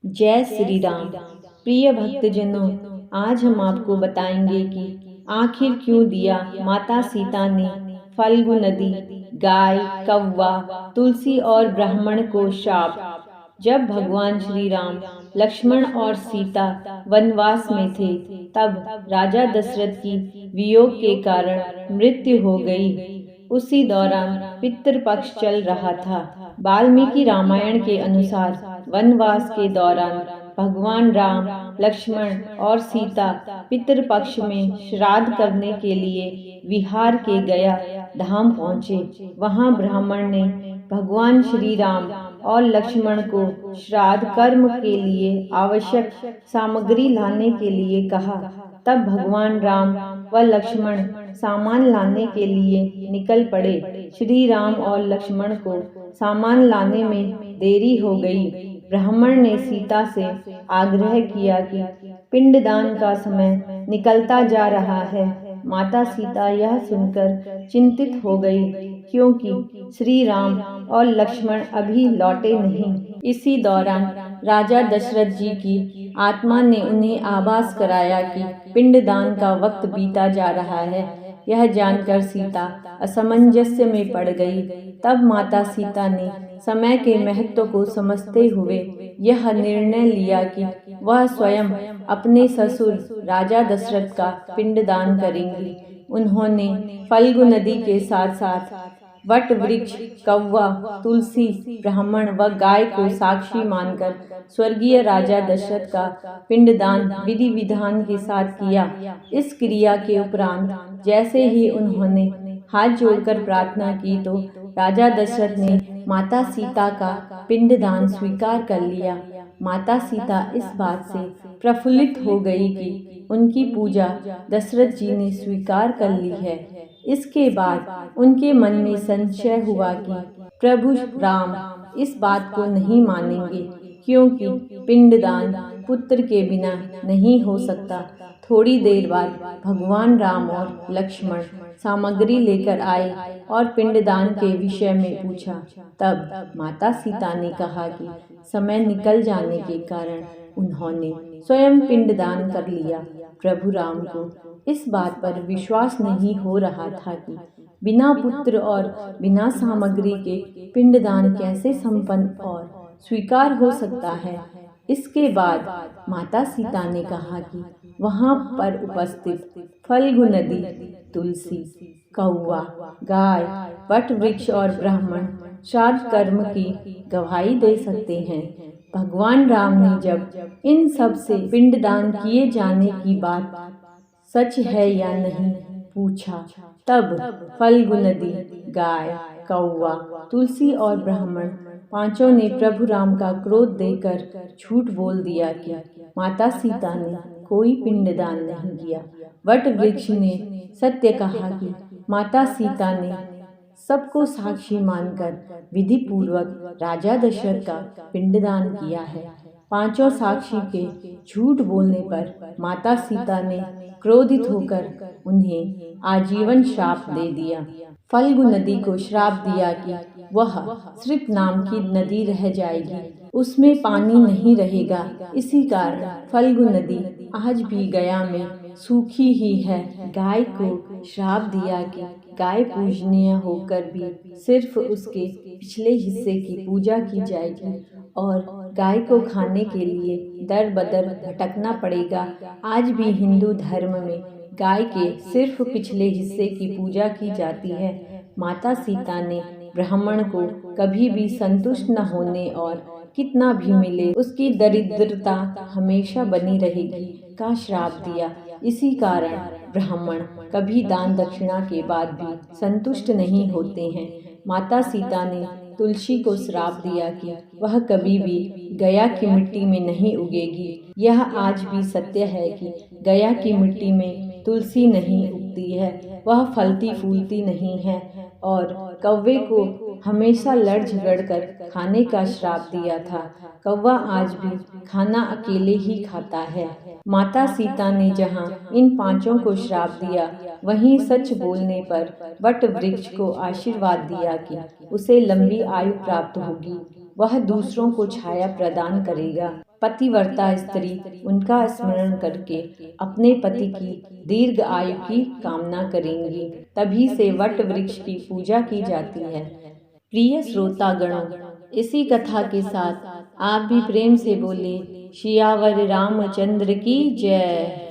जय श्री राम। प्रिय भक्तजनों, आज हम आपको बताएंगे कि आखिर क्यों दिया माता सीता ने फल्गु नदी, गाय, कौवा, तुलसी और ब्राह्मण को श्राप। जब भगवान श्री राम, लक्ष्मण और सीता वनवास में थे, तब राजा दशरथ की वियोग के कारण मृत्यु हो गई। उसी दौरान पितृपक्ष चल रहा था। वाल्मीकि रामायण के अनुसार वनवास के दौरान भगवान राम, लक्ष्मण और सीता पितृपक्ष में श्राद्ध करने के लिए विहार के गया धाम पहुँचे। वहाँ ब्राह्मण ने भगवान श्री राम और लक्ष्मण को श्राद्ध कर्म के लिए आवश्यक सामग्री लाने के लिए कहा। तब भगवान राम व लक्ष्मण सामान लाने के लिए निकल पड़े। श्री राम और लक्ष्मण को सामान लाने में देरी हो गई। ब्राह्मण ने सीता से आग्रह किया कि पिंडदान का समय निकलता जा रहा है। माता सीता यह सुनकर चिंतित हो गई, क्योंकि श्री राम और लक्ष्मण अभी लौटे नहीं। इसी दौरान राजा दशरथ जी की आत्मा ने उन्हें आभास कराया कि पिंडदान का वक्त बीता जा रहा है। यह जानकर सीता असमंजस्य में पड़ गई। तब माता सीता ने समय के महत्व को समझते हुए यह निर्णय लिया कि वह स्वयं अपने ससुर राजा दशरथ का पिंडदान करेंगी। उन्होंने फल्गु नदी के साथ साथ वट वृक्ष, कौवा, तुलसी, ब्राह्मण व गाय को साक्षी मानकर स्वर्गीय राजा दशरथ का पिंडदान विधि विधान के साथ किया। इस क्रिया के उपरांत जैसे ही उन्होंने हाथ जोड़कर प्रार्थना की, तो राजा दशरथ ने माता सीता का पिंडदान स्वीकार कर लिया। माता सीता इस बात से प्रफुल्लित हो गई कि उनकी पूजा दशरथ जी ने स्वीकार कर ली है। इसके बाद उनके मन में संशय हुआ कि प्रभु राम इस बात को नहीं मानेंगे, क्योंकि पिंडदान पुत्र के बिना नहीं हो सकता। थोड़ी देर बाद भगवान राम और लक्ष्मण सामग्री लेकर आए और पिंडदान के विषय में पूछा। तब माता सीता ने कहा कि समय निकल जाने के कारण उन्होंने स्वयं पिंडदान कर लिया। प्रभु राम को इस बात पर विश्वास नहीं हो रहा था कि बिना पुत्र और बिना सामग्री के पिंडदान कैसे संपन्न और स्वीकार हो सकता है। इसके बाद माता सीता ने कहा कि वहां पर उपस्थित फल्गु नदी, तुलसी, कौवा, गाय, वट वृक्ष और ब्राह्मण श्राद्ध कर्म की गवाही दे सकते हैं। भगवान राम ने जब इन सब से पिंडदान किए जाने की बात सच है या नहीं पूछा, तब फल्गु नदी, गाय, कौवा, तुलसी और ब्राह्मण पांचों ने प्रभु राम का क्रोध देकर झूठ बोल दिया कि माता सीता ने कोई पिंडदान नहीं किया। वट वृक्ष ने सत्य कहा कि माता सीता ने सबको साक्षी मानकर विधि पूर्वक राजा दशरथ का पिंडदान किया है। पांचों साक्षी के झूठ बोलने पर माता सीता ने क्रोधित होकर उन्हें आजीवन श्राप दे दिया। फल्गु नदी को श्राप दिया कि वह सिर्फ नाम की नदी रह जाएगी, उसमें पानी नहीं रहेगा। इसी कारण फल्गु नदी आज भी गया में सूखी ही है। गाय को श्राप दिया कि गाय पूजनीय होकर भी सिर्फ उसके पिछले हिस्से की पूजा की जाएगी और गाय को खाने के लिए दर बदर भटकना पड़ेगा। आज भी हिंदू धर्म में गाय के सिर्फ पिछले हिस्से की पूजा की जाती है। माता सीता ने ब्राह्मण को कभी भी संतुष्ट न होने और कितना भी मिले उसकी दरिद्रता हमेशा बनी रहेगी का श्राप दिया। इसी कारण ब्राह्मण कभी दान दक्षिणा के बाद भी संतुष्ट नहीं होते हैं। माता सीता ने तुलसी को श्राप दिया कि वह कभी भी गया की मिट्टी में नहीं उगेगी। यह आज भी सत्य है कि गया की मिट्टी में तुलसी नहीं उगती है, वह फलती फूलती नहीं है। और कौवे को हमेशा लड़ झगड़ कर खाने का श्राप दिया था। कौवा आज भी खाना अकेले ही खाता है। माता सीता ने जहाँ इन पांचों को श्राप दिया, वहीं सच बोलने पर वट वृक्ष को आशीर्वाद दिया कि उसे लंबी आयु प्राप्त होगी, वह दूसरों को छाया प्रदान करेगा। पतिव्रता स्त्री उनका स्मरण करके अपने पति की दीर्घ आयु की कामना करेंगी। तभी से वट वृक्ष की पूजा की जाती है। प्रिय श्रोतागणों, इसी कथा के साथ आप भी प्रेम से बोले सियावर रामचंद्र की जय।